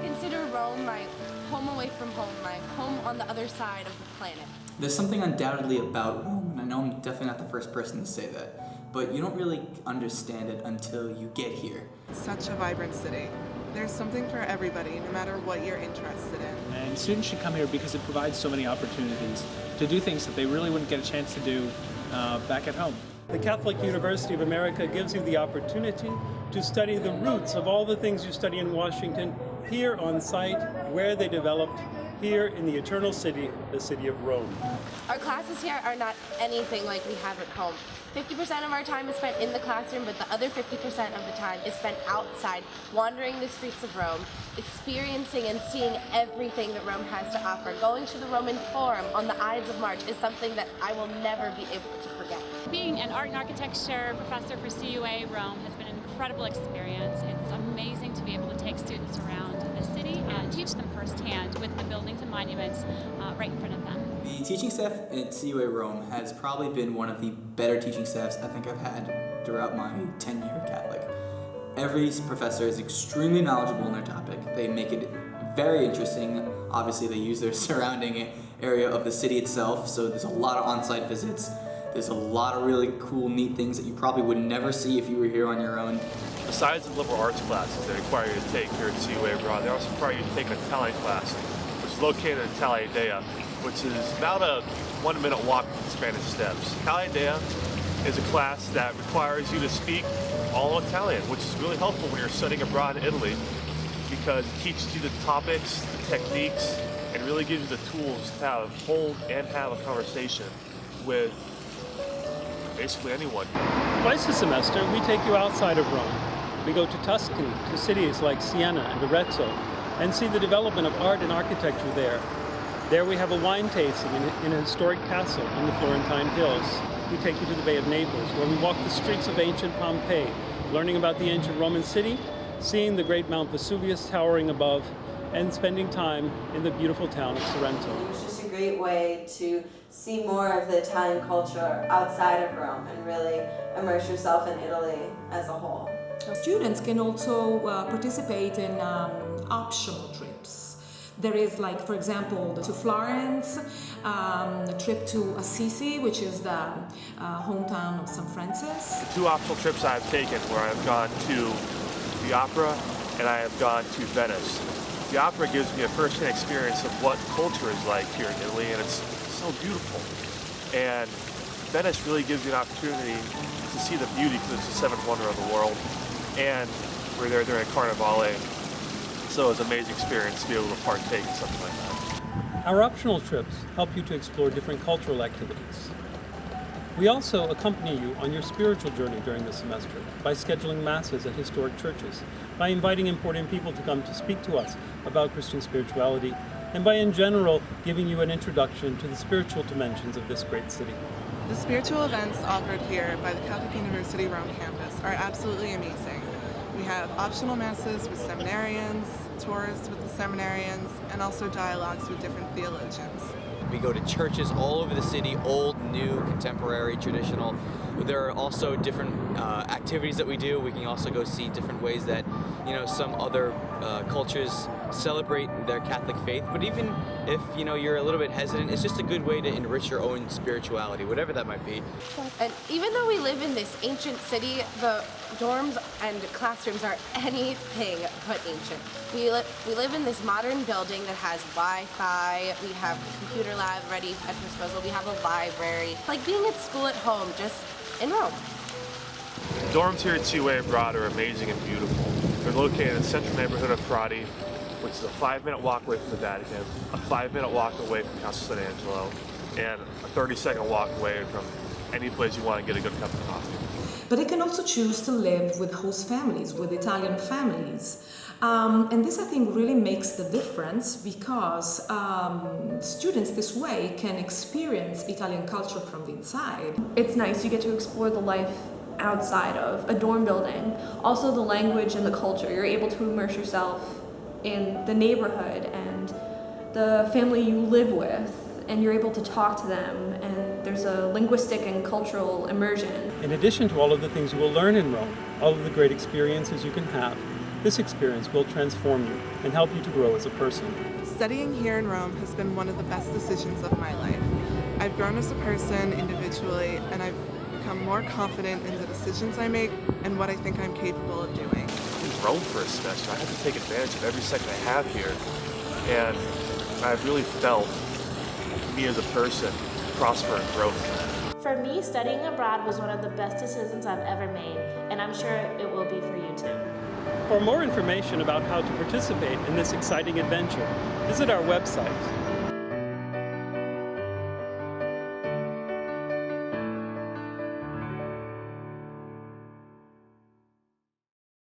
consider Rome my home away from home, my home on the other side of the planet. There's something undoubtedly about Rome, and I know I'm definitely not the first person to say that, but you don't really understand it until you get here. Such a vibrant city. There's something for everybody, no matter what you're interested in. And students should come here because it provides so many opportunities to do things that they really wouldn't get a chance to do back at home. The Catholic University of America gives you the opportunity to study the roots of all the things you study in Washington here on site, where they developed, here in the Eternal City, the city of Rome. Our classes here are not anything like we have at home. 50% of our time is spent in the classroom, but the other 50% of the time is spent outside, wandering the streets of Rome, experiencing and seeing everything that Rome has to offer. Going to the Roman Forum on the Ides of March is something that I will never be able to forget. Being an art and architecture professor for CUA Rome has been an incredible experience. It's amazing to be able to take students around the city and teach them firsthand with the buildings and monuments right in front of them. The teaching staff at CUA Rome has probably been one of the better teaching staffs I think I've had throughout my tenure at Catholic. Every professor is extremely knowledgeable in their topic. They make it very interesting. Obviously, they use their surrounding area of the city itself, so there's a lot of on-site visits. There's a lot of really cool, neat things that you probably would never see if you were here on your own. Besides the liberal arts classes they require you to take here at CUA Abroad, they also require you to take an Italian class, which is located in Italiadea, which is about a 1-minute walk from the Spanish Steps. Italiadea is a class that requires you to speak all Italian, which is really helpful when you're studying abroad in Italy, because it teaches you the topics, the techniques, and really gives you the tools to hold and have a conversation with basically anyone. Twice a semester, we take you outside of Rome. We go to Tuscany, to cities like Siena and Arezzo, and see the development of art and architecture there. There we have a wine tasting in a historic castle in the Florentine Hills. We take you to the Bay of Naples, where we walk the streets of ancient Pompeii, learning about the ancient Roman city, seeing the great Mount Vesuvius towering above, and spending time in the beautiful town of Sorrento. It was just a great way to see more of the Italian culture outside of Rome and really immerse yourself in Italy as a whole. Students can also participate in optional trips. There is, like, for example, to Florence, a trip to Assisi, which is the hometown of St. Francis. The two optional trips I've taken where I've gone to the opera and I have gone to Venice. The opera gives me a first-hand experience of what culture is like here in Italy, and it's so beautiful. And Venice really gives you an opportunity to see the beauty, because it's the seventh wonder of the world. And we're there during Carnivale, so it's an amazing experience to be able to partake in something like that. Our optional trips help you to explore different cultural activities. We also accompany you on your spiritual journey during the semester by scheduling masses at historic churches, by inviting important people to come to speak to us about Christian spirituality, and by in general giving you an introduction to the spiritual dimensions of this great city. The spiritual events offered here by the Catholic University Rome campus are absolutely amazing. We have optional masses with seminarians, tours with the seminarians, and also dialogues with different theologians. We go to churches all over the city, old, new, contemporary, traditional. There are also different activities that we do. We can also go see different ways that, some other cultures celebrate their Catholic faith. But even if, you're a little bit hesitant, it's just a good way to enrich your own spirituality, whatever that might be. And even though we live in this ancient city, the dorms and classrooms are anything but ancient. We live in this modern building that has Wi-Fi, we have a computer lab ready at disposal, we have a library. Like being at school at home, just in Rome. The dorms here at CUA Abroad are amazing and beautiful. They're located in the central neighborhood of Prati, which is a 5-minute walk away from the Vatican, a 5-minute walk away from Castle San Angelo, and a 30-second walk away from any place you want to get a good cup of coffee. But they can also choose to live with host families, with Italian families. And this, I think, really makes the difference because students this way can experience Italian culture from the inside. It's nice, you get to explore the life outside of a dorm building. Also the language and the culture. You're able to immerse yourself in the neighborhood and the family you live with, and you're able to talk to them, and there's a linguistic and cultural immersion. In addition to all of the things you will learn in Rome, all of the great experiences you can have, This experience will transform you and help you to grow as a person. Studying here in Rome has been one of the best decisions of my life. I've grown as a person individually, and I've become more confident in the decisions I make and what I think I'm capable of doing. In Rome for a semester, I had to take advantage of every second I have here, and I've really felt me as a person prosper and grow from that. For me, studying abroad was one of the best decisions I've ever made, and I'm sure it will be for you too. For more information about how to participate in this exciting adventure, visit our website